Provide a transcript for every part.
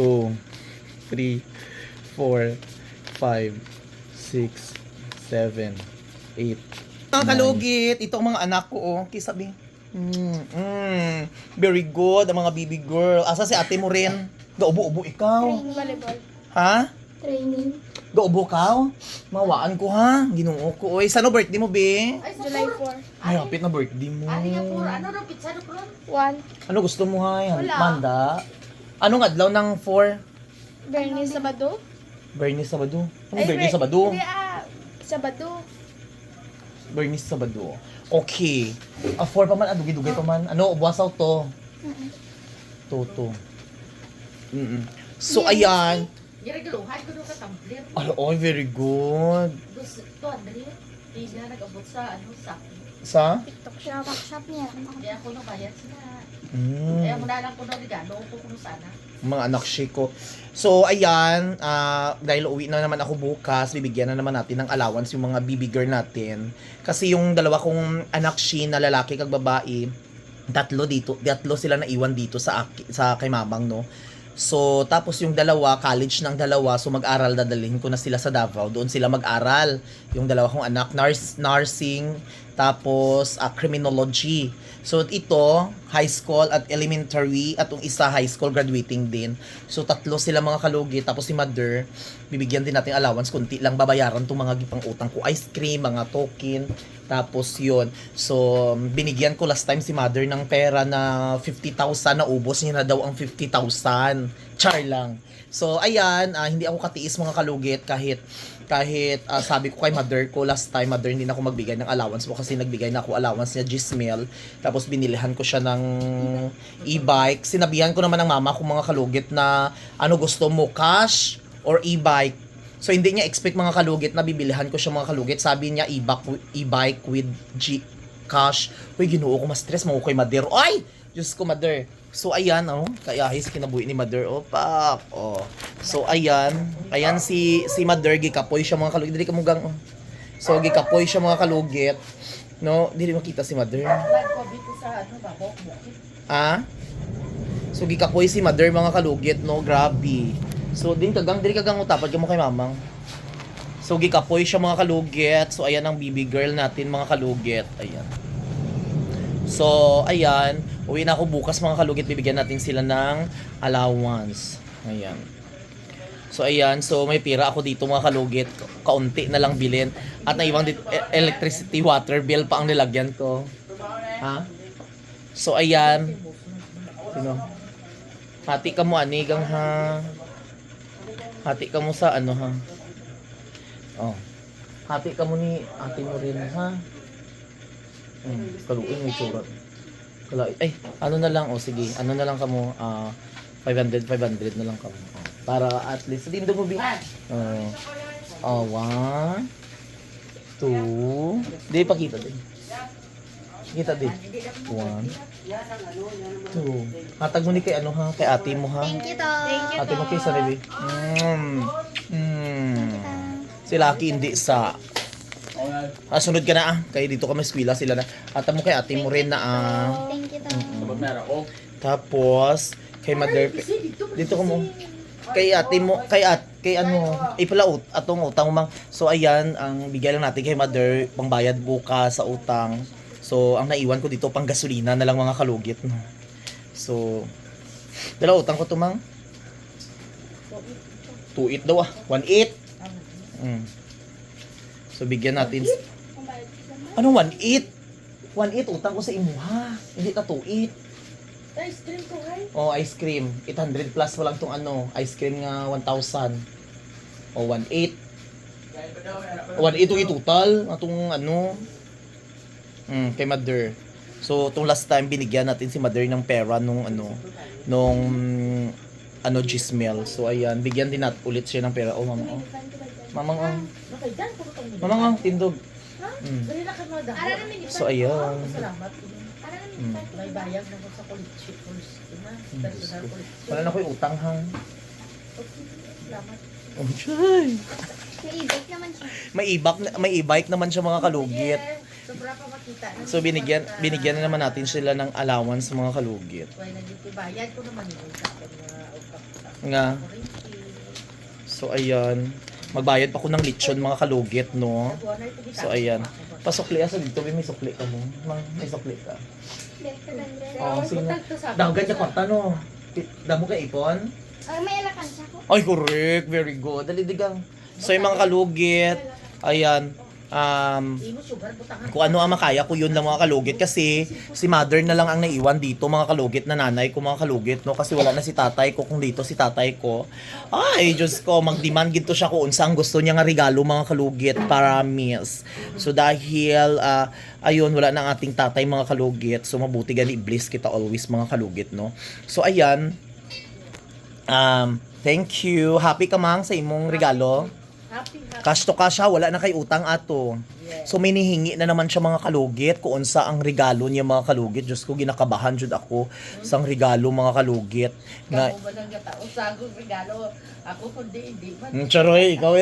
2, 3, 4, 5, 6, 7, 8. Mga kalugit, ito ang mga anak ko, oh. Kisabi. Very good, ang mga baby girl. Asa si ate mo rin? Gaubo-ubo ikaw. Training volleyball. Ha? Training. Gaubo ka? Mawaan ko ha. Ginoo ko. Oy, saan birthday mo, be? July 4. Ay, hapit na birthday mo. Ano daw pizza do kron? 1. Ano gusto mo ha? Wala. Manda? Anong adlaw ng 4? Bernie Sabado. Bernie Sabado. Anong Ay, Bernie Sabado? Hindi Sabado. Bernie Sabado. Okay. 4 pa man, dugay-dugay pa man. Ano, buwasaw to? Toto. So, ayan. Giregaluhan ko do ka tumbler. Oh, very good. Dos to Andre. Di na nag-abot sa sa. Sa? TikTok shop. Shop niya. Di ako no bayad sila. Mm. Kaya muna lang ko no regalo ko kung sana. Mga anak ko. So, ayan, dahil uwi na naman ako bukas, bibigyan na naman natin ng allowance yung mga baby girl natin. Kasi yung dalawa kong anak na lalaki kag babae, tatlo sila na iwan dito sa kay mamang, no. So, tapos yung dalawa, college ng dalawa, so mag-aral, dadalhin ko na sila sa Davao. Doon sila mag-aral. Yung dalawa kong anak, nursing, tapos criminology. So, ito, high school at elementary, at yung isa high school graduating din. So, tatlo sila mga kalugi. Tapos si mother, bibigyan din natin allowance, kunti lang babayaran itong mga gipang utang ko. Ice cream, mga token, tapos yun. So, binigyan ko last time si mother ng pera na 50,000, na ubos niya na daw ang 50,000. Char lang. So, ayan, hindi ako katiis mga kalugit kahit sabi ko kay mother ko last time, mother, hindi na ako magbigay ng allowance mo kasi nagbigay na ako allowance niya Gismel. Tapos binilihan ko siya ng e-bike. Sinabihan ko naman ng mama ko mga kalugit na ano gusto mo, cash or e-bike. So hindi niya expect mga kalugit na bibilihan ko siya mga kalugit. Sabi niya e-bike with cash. Uy, ginoo ko ma-stress mo kay mother. Ay! Diyos ko, mother. So, ayan, oh. Kaya his kinabuhi ni mother. Oh, pak. Oh. So, ayan. Ayan si mother. Gikapoy siya mga kalugit. Dili ka mugang, oh. So, gikapoy siya mga kalugit. No? Dili makita si mother. Lag ko dito sa ano ba bukit. Ah? So, gikapoy si mother mga kalugit, no? Grabe. So, dili kagang utapad ka mo kay mamang. So, gikapoy siya mga kalugit. So, ayan ang baby girl natin mga kalugit. Ayan. So, ayan. Uwi na ako bukas mga kalugit. Bibigyan natin sila ng allowance. Ayan. So, ayan. So, may pira ako dito mga kalugit. Kaunti na lang bilhin. At naiwang dito, electricity, water bill pa ang nilagyan ko. Ha? So, ayan. Sino? Hati ka mo, anigang ha. Hati ka mo sa ano ha. Oh. Hati ka mo ni ate mo rin ha. Kaluin may surat. Ay, ano na lang, sige, ano na lang kamo, 500 na lang kamo. Para at least, hindi mo bihan. 1, 2, di pakita din. Kita din. 1, 2. Hatag mo ni kay ano ha, kay ate mo ha. Thank you, to. Ate mo kay sarili. Si Lucky hindi sa sunod ka na kaya dito kami eskwela sila na. At mo kay ate mo rin na Thank you, to. Tapos kay mother dito ko mo kay ate mo kay ano ipalaut atong utang mo mang. So ayan ang bigay lang natin kay mother pangbayad bukas sa utang. So ang naiwan ko dito pang gasolina na lang mga kalugit no. So dala utang ko to mang 2.8 daw 1.8. So bigyan natin. Ano 1.8? 1.8 utang ko sa imo ha. Hindi ka 2.8. Ice cream ko hay. Oh, ice cream. 800 plus walang tong ano, ice cream nga 1,000. O 1.8. 1.8 yung total atong ano. Kay mother. So tong last time binigyan natin si mother ng pera nung Gismel. So ayan, bigyan din natin ulit siya ng pera. Oh, mama. Oh. Mamang oh. Nakaidan ko kay nila. Mamang oh, tindog. Dali na ka mo dahil. So ayan. Salamat. May bayag na ko sa college course. Wala na ko yung utang hang. Salamat. Oh, chay. May e-bike naman siya. May e-bike naman siya mga kalugit. Sobra pa makita. So binigyan na naman natin sila ng allowance mga kalugit. Wala na dito bayad ko naman yung sa akin mga utang. Nga. So, ayan. Magbayad pa ko ng lechon, mga kalugit, no? So, ayan. Pasukli sa dito. May sukli ka mo. May sukli ka. Oh, sige. Dahugan niya kwarta, no? Damo ka ipon? May alakansa ko. Ay, correct. Very good. Dali, digang. So, yung mga kalugit, ayan. Kung ano ang makaya ko, yun lang mga kalugit. Kasi, si mother na lang ang naiwan dito, mga kalugit na nanay ko, mga kalugit, no? Kasi wala na si tatay ko. Kung dito si tatay ko, ay, Diyos ko, mag-demand gito siya kung saan gusto niya nga regalo, mga kalugit, para miss. So, dahil, ayun, wala na ang ating tatay, mga kalugit. So, mabuti gani, bliss kita always, mga kalugit, no? So, ayan. Thank you. Happy ka, mang, sa imong regalo. Happy. Cash to cash ha, wala na kay utang ato. So may nihingi na naman siya mga kalugit kung unsa ang regalo niya mga kalugit. Diyos ko, ginakabahan jud ako sa regalo mga kalugit. Nga, Kamu ba nang katao sa akong regalo? Ako kundi hindi man. Charoy, ikaw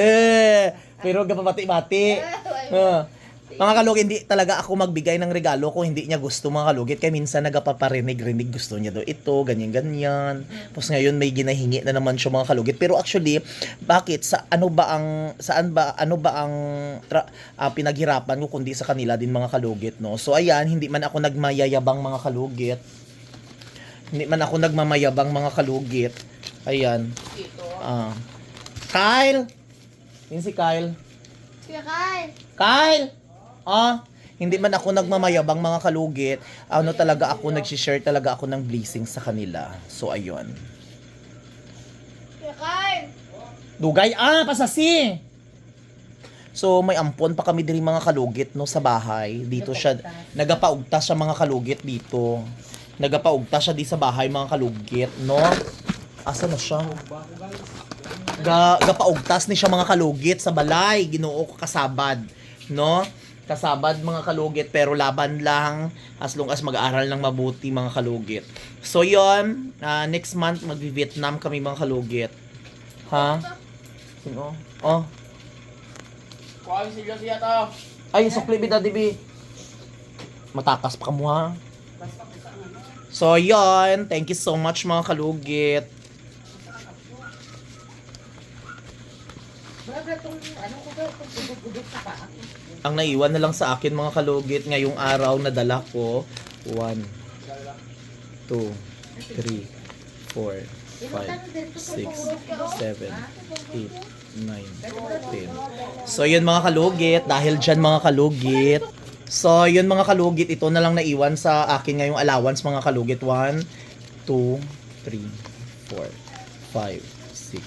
Pero gapabati-bati. Mga kalugit, hindi talaga ako magbigay ng regalo kung hindi niya gusto mga kalugit. Kaya minsan nagapaparinig-rinig, gusto niya daw ito, ganyan-ganyan. Tapos ngayon may ginahingi na naman siya mga kalugit. Pero actually, bakit? Ano ba ang pinaghirapan ko kundi sa kanila din mga kalugit, no? So ayan, hindi man ako nagmayayabang mga kalugit. Hindi man ako nagmamayabang mga kalugit. Ayan. Kyle! Yun si Kyle. Kuya Kyle. Kyle! Hindi man ako nagmamayabang mga kalugit. Ano talaga ako, nagsishare talaga ako ng blessings sa kanila. So, ayun. Kuya Kyle. Dugay, pasasi! So, may ampon pa kami diri mga kalugit, no, sa bahay. Dito siya, nagapaugtas siya mga kalugit dito. Nagapaugtas siya di sa bahay mga kalugit, no? Asa na siya? Gapaugtas ni siya mga kalugit sa balay. Ginoo ko kasabad, no? Kasabad mga kalugit, pero laban lang as long as mag-aaral ng mabuti mga kalugit. So yon, next month mag-Vietnam kami mga kalugit. Ha? Sino? Kuha sila siya to. Ay, sukli bida dibi. Matakas pa mo ha. So yon, thank you so much mga kalugit. Ang naiwan na lang sa akin mga kalugit ngayong araw na dala ko 1 2 3 4 5 6 7 8 9 10. So yun mga kalugit, dahil dyan mga kalugit. So yun mga kalugit, ito na lang naiwan sa akin ngayong allowance mga kalugit. 1 2 3 4 5 6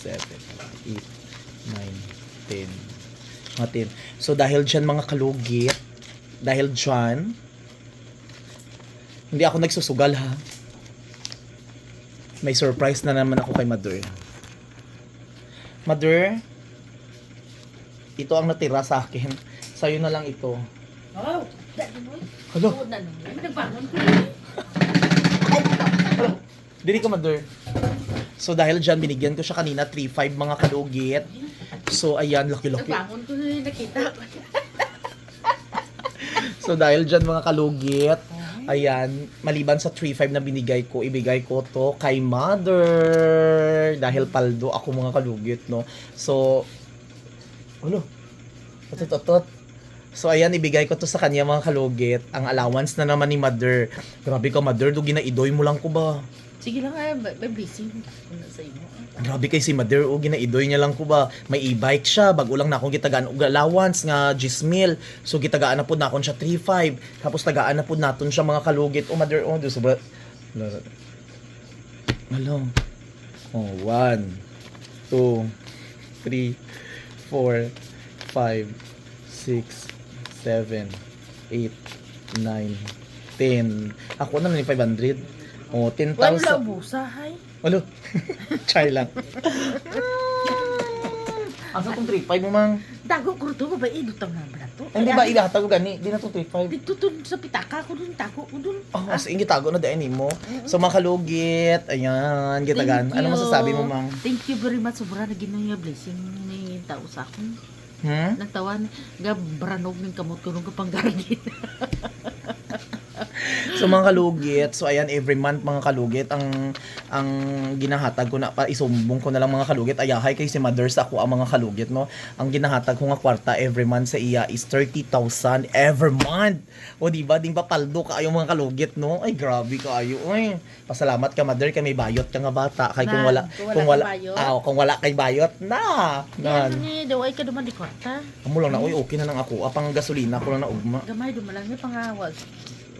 7 8 9 10. So dahil dyan mga kalugit, dahil dyan, hindi ako nagsusugal ha. May surprise na naman ako kay Mother. Mother, ito ang natira sa akin. Sa'yo na lang ito. Oh, Hello? nagbangon ko. Dili ka, Mother. So dahil dyan, binigyan ko siya kanina 3-5 mga kalugit. So ayan, laki-laki. Nagbangon ko na nakita ko. So dahil dyan mga kalugit, ayan, maliban sa 3-5 na binigay ko, ibigay ko to kay Mother. Dahil paldo ako mga kalugit, no? So, Otot. So ayan, ibigay ko to sa kanya mga kalugit. Ang allowance na naman ni Mother. Grabe ka, Mother, do ginaidoy mo lang ko ba? Sige lang may busy. Ano sa imo? Grabe kay si Mother, ginaidoy niya lang ko ba? May e-bike siya, bago lang na akong gitagaan og allowance nga 10,000. So gitagaan na pud na akon siya 3,500. Tapos tagaan na pud naton siya mga kalugit. Mother, do so ba? Hello. 1 2 3 4 5 6 7 8 9 10. Ako na ni 500. 10,000. Wala busa, hay. Walo. Char lang. Asa tong 3.5 mo mang? Dago ko to ba idutang na brato. Hindi ba ihatag ko gani? Di na to 3.5. Dito to sa pitaka ko dun, tako ko dun. Oh, as in gitago na dai nimo. So mga kalugit, ayan, gitagan. Thank Ano you. masasabi mo mang? Thank you very much. Sobra na ginang blessing ni tao sa akon. Nagtawan, ga branog ng kamot ko nung kapanggaragin. So So mga kalugit, so ayan every month mga kalugit ang ginahatag ko na pa isumbong ko na lang mga kalugit ayahay kay si mother sa ako ang mga kalugit no. Ang ginahatag ko nga kwarta every month sa iya is 30,000 every month. O di ba ding papaldo ka ayo mga kalugit no. Ay grabe ka ayo. Ay pasalamat ka mother kay may bayot ka nga bata kay kung wala kung wala kay bayot na. Yan ni daw ay ka duman di kwarta. Amo lang na oy okay na lang ako. Apang gasolina ko lang na ugma. Gamay dumalang ni pangawag.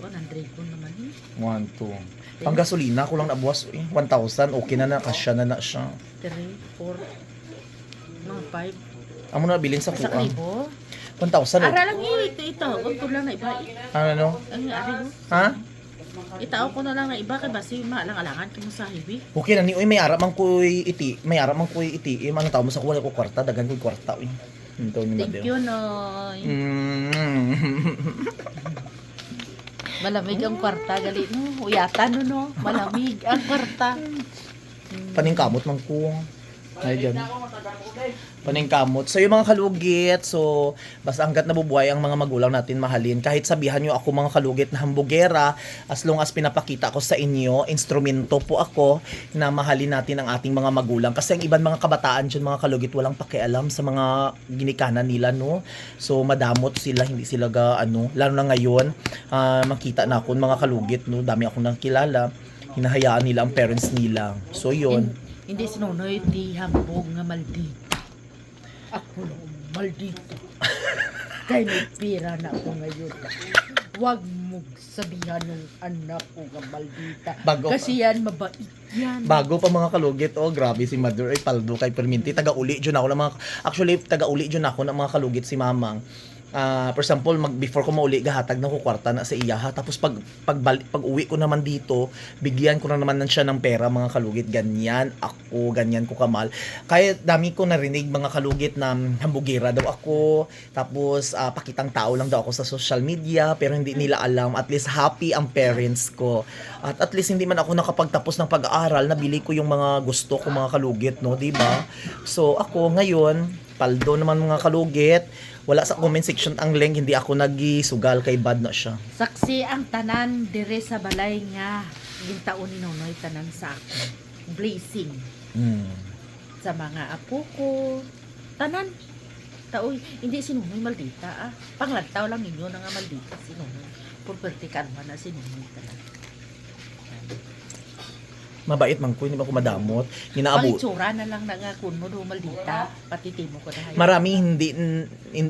100 ko naman ni. 1 2. Pang gasolina ko lang nabuwas 1,000 okay na kasya na siya. 3, 4, mga 5. Amo na bilin sa Sa kuan. klibo. 1,000 Ara lang ito. Huwag ko lang na iba. ano? Ang ari mo. Ha? Itao ko na lang na iba kay basi maalang-alangan kimo sa hiwi. Okay na ni oy may ara man koy iti. May ara man koy iti. Ano tawo mo sa kuwan ko kwarta dagan koy kwarta oy. Hinto ni Thank Madel. you, Noy. Malamig ang kwarta, gali no. Uyatan no. Malamig ang kwarta. Paningkamot man ko. Ay diyan. Paningkamot. So yung mga kalugit, so basta hangga't nabubuhay ang mga magulang natin mahalin. Kahit sabihan nyo ako mga kalugit na hambugera, as long as pinapakita ko sa inyo, instrumento po ako na mahalin natin ang ating mga magulang. Kasi ang ibang mga kabataan dyan, mga kalugit, walang pakialam sa mga ginikanan nila, no? So madamot sila, hindi sila lalo na ngayon, makita na ako mga kalugit, no? Dami akong nakilala, hinahayaan nila ang parents nila. So yun. Hindi sinunoy di hambog nga maldito. Ako na maldito. Kaya may pira na ako ngayon. Huwag mo sabihan ng anak ko nga maldita. Kasi yan, mabait yan. Bago pa mga kalugit, grabe si Mother ay paldo kay Perminti. Taga-uli dyan ako ng mga, actually, taga-uli dyan ako ng mga kalugit si Mamang. For example, before ko mauli, gahatag na ko kwarta na sa iya ha. Tapos pag uwi ko naman dito, bigyan ko na naman siya ng pera mga kalugit. Ganyan ako, ganyan ko kamal. Kaya dami ko narinig mga kalugit na hambugera daw ako. Tapos pakitang tao lang daw ako sa social media, pero hindi nila alam. At least happy ang parents ko. At least hindi man ako nakapagtapos ng pag-aaral, nabili ko yung mga gusto ko mga kalugit, no, 'di ba? So ako ngayon, paldo naman mga kalugit. Wala sa comment section ang link, hindi ako nagisugal kay bad na siya. Saksi ang tanan dire sa balay nga gintaon ni Nonoy tanan sa akin. Blessing sa mga apo ko. Tanan. Taoy, hindi si Nonoy maldita Panglantaw lang ninyo na nga maldita si Nonoy. Purperti kanwa na si Nonoy tanan. Mabait man ko, hindi ba ko madamot. Pangitsura na lang na nga kun mo do maldita. Patitimo ko na.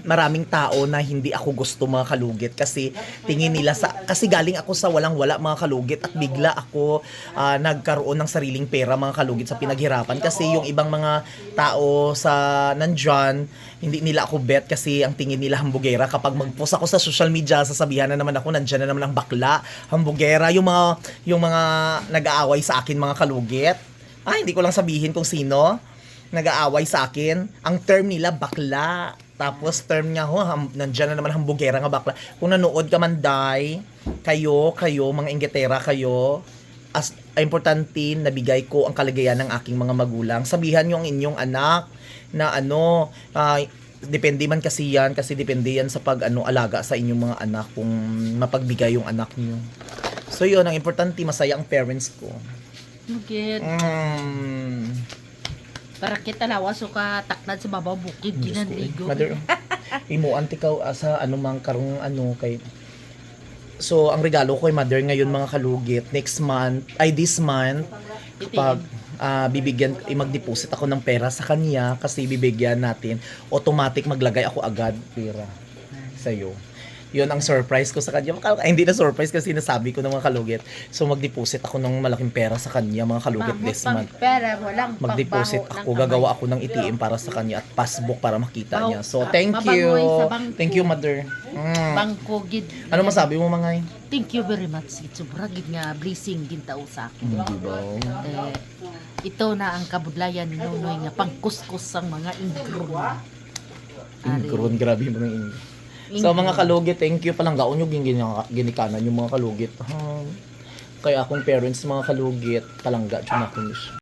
Maraming tao na hindi ako gusto mga kalugit kasi tingin nila kasi galing ako sa walang-wala mga kalugit at bigla ako nagkaroon ng sariling pera mga kalugit sa pinaghirapan kasi yung ibang mga tao sa nandyan, hindi nila ako bet kasi ang tingin nila hambugera. Kapag mag-post ako sa social media, sasabihan na naman ako nandyan na naman ang bakla, hambugera, yung mga nag-aaway sa akin mga kalugit. Hindi ko lang sabihin kung sino nag-aaway sa akin. Ang term nila bakla. Tapos term niya nandyan na naman hambugera nga bakla. Kung nanood ka man kayo mga ingetera kayo, importante nabigay ko ang kalagayan ng aking mga magulang. Sabihan niyo ang inyong anak na depende man kasi yan kasi depende yan sa alaga sa inyong mga anak kung mapagbigay yung anak niyo. So yun, ang importante masaya ang parents ko. Mugit. Para kita lawas o ka taknad sa babaw bukid ginanligo. Mother, imo antikaw sa mang karong kay. So ang regalo ko kay mother ngayon mga kalugit, this month kapag mag-deposit ako ng pera sa kanya kasi bibigyan natin, automatic maglagay ako agad pera sa'yo. Yun ang surprise ko sa kanya. Hindi na surprise kasi nasabi ko ng mga kalugit. So mag-deposit ako ng malaking pera sa kanya mga kalugit this month. Pera, walang Mag-deposit ako, gagawa ako ng ATM para sa kanya at passbook para makita niya. So thank mabangoy you. sa bangko. Thank you mother. Bangko gid. Ano masabi mo mga Thank you very much. Sobra gid nga blessing gintao sa akin. Diba? Ito na ang kabudlayan ni Nonoy nga pangkuskus ang mga ingron. Ingron, grabe mga ingron. So mga kalugit, thank you palang gaon yung ginikanan yung mga kalugit. Kaya akong parents mga kalugit, palangga dyan ako.